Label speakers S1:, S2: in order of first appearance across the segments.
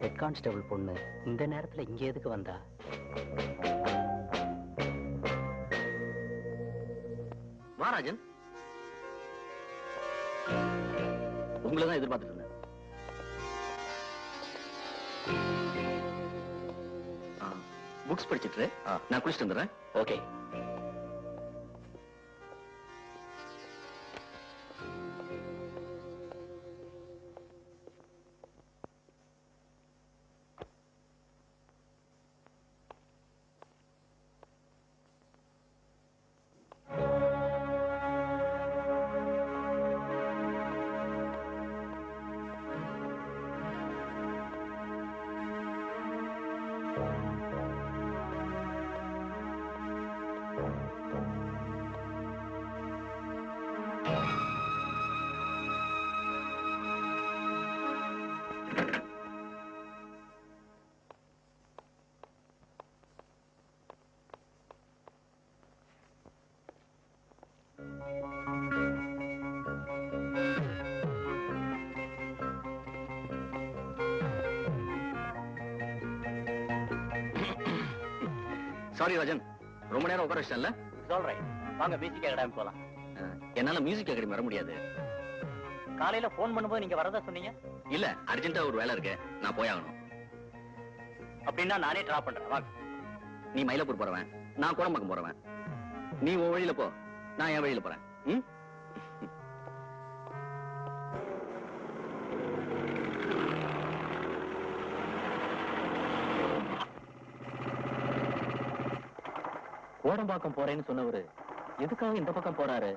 S1: Head constable பொண்ணு இந்த நேரத்துல இங்க எதுக்கு வந்தா?
S2: மகாராஜன், உங்களை தான் எதிர்பார்த்துட்டு இருந்தேன். புக்ஸ் படிச்சிட்டு நான் குளிச்சுட்டு வந்துடுறேன். ஓகே. சாரி ராஜன், ரொம்ப நேரம் உட்கார வச்சிட்டேன்ல?
S1: சொல்றேன், வாங்க மியூசிக் அகாடமி போலாம்.
S2: என்னால மியூசிக் அகாடமி வர முடியாது.
S1: காலையில போன் பண்ணும்போது நீங்க வரதா சொன்னீங்க.
S2: இல்ல, அர்ஜென்ட்டா ஒரு வேலை இருக்கு, நான் போய் ஆகணும்.
S1: அப்படின்னா நானே டிராப் பண்றேன். வாங்க.
S2: நீ மயிலாப்பூர் போறவன், நான் கோடம்பாக்கம் போறவன். நீ உன் வழியில போ, நான் என் வழியில போறேன்.
S1: கோடம்பாக்கம் போறேன்னு சொன்னவரு எதுக்காக இந்த பக்கம் போறாரு?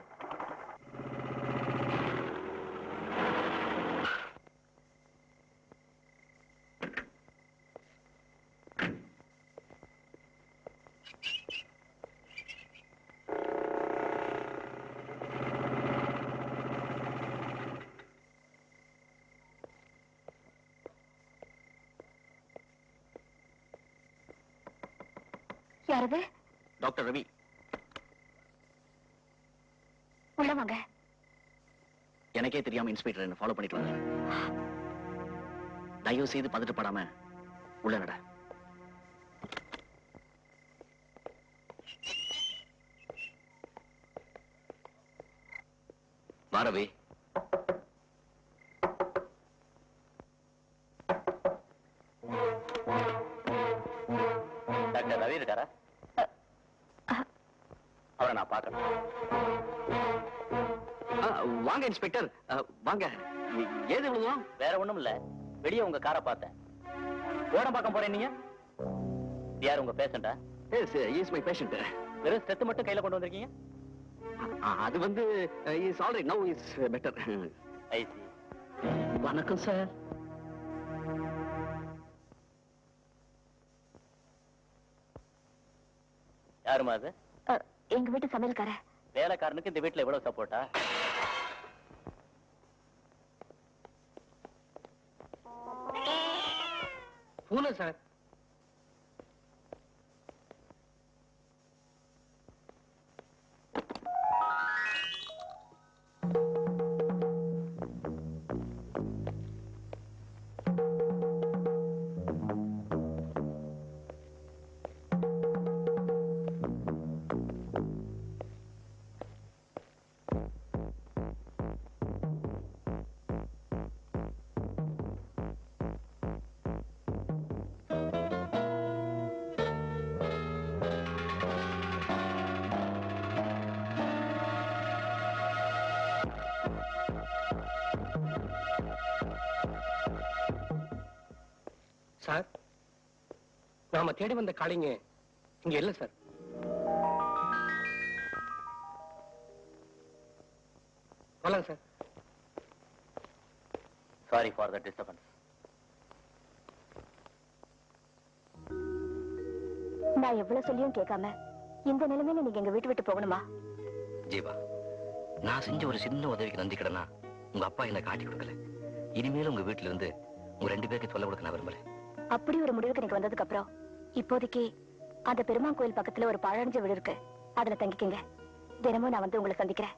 S3: யாரது?
S2: டாக்டர் ரவி.
S3: உள்ள வாங்க.
S2: எனக்கே தெரியாம இன்ஸ்பெக்டர் என்ன ஃபாலோ பண்ணிட்டு வந்தாரு. தயவு செய்து பதட்டப்படாம உள்ள நட. வா ரவி.
S1: டாக்டர் ரவி இருக்காரா? அவரை நான் பார்க்கணும்.
S2: வாங்க இன்ஸ்பெக்டர், வாங்க. ஏது இவ்வளவு?
S1: வேற ஒண்ணும் இல்ல, வெளியே உங்க காரை பார்த்தேன். கோடம்பாக்கம் போறேன். நீங்க யார்? உங்க பேஷண்டா?
S2: Yes, is my patient.
S1: வெறும் ஸ்டெத் மட்டும் கையில கொண்டு வந்திருக்கீங்க?
S2: அது வந்து is alright, now is better.
S1: I see.
S2: வணக்கம் சார்.
S1: யாருமா அது?
S3: எங்க வீட்டு சமையல்கார.
S1: வேலைக்காரனுக்கு இந்த வீட்டுல எவ்வளவு சப்போர்ட்டா?
S2: பூனை சார்.
S4: சார், நாம தேடி வந்த காளிங்க இங்க இல்ல சார். போலாம் sir.
S1: Sorry for the disturbance.
S3: நான் எவ்வளவு சொல்லியும் கேட்காம இந்த நிலைமையில நீங்க எங்க வீட்டு விட்டு போகணுமா?
S2: ஜீவா, நான் செஞ்ச ஒரு சின்ன உதவிக்கு நன்றி கடனா உங்க அப்பா என்ன காட்டி கொடுக்கல. இனிமேலும் உங்க வீட்டுல இருந்து உங்க 2 பேருக்கு தொல்லை கொடுக்க நான் விரும்பல.
S3: அப்படி ஒரு முடிவுக்கு நீங்க வந்ததுக்கு அப்புறம் இப்போதைக்கு அந்த பெருமான் கோயில் பக்கத்துல ஒரு பாழடைஞ்ச வீடு இருக்கு, அதுல தங்கிக்கங்க. தினமும் நான் வந்து உங்களை சந்திக்கிறேன்.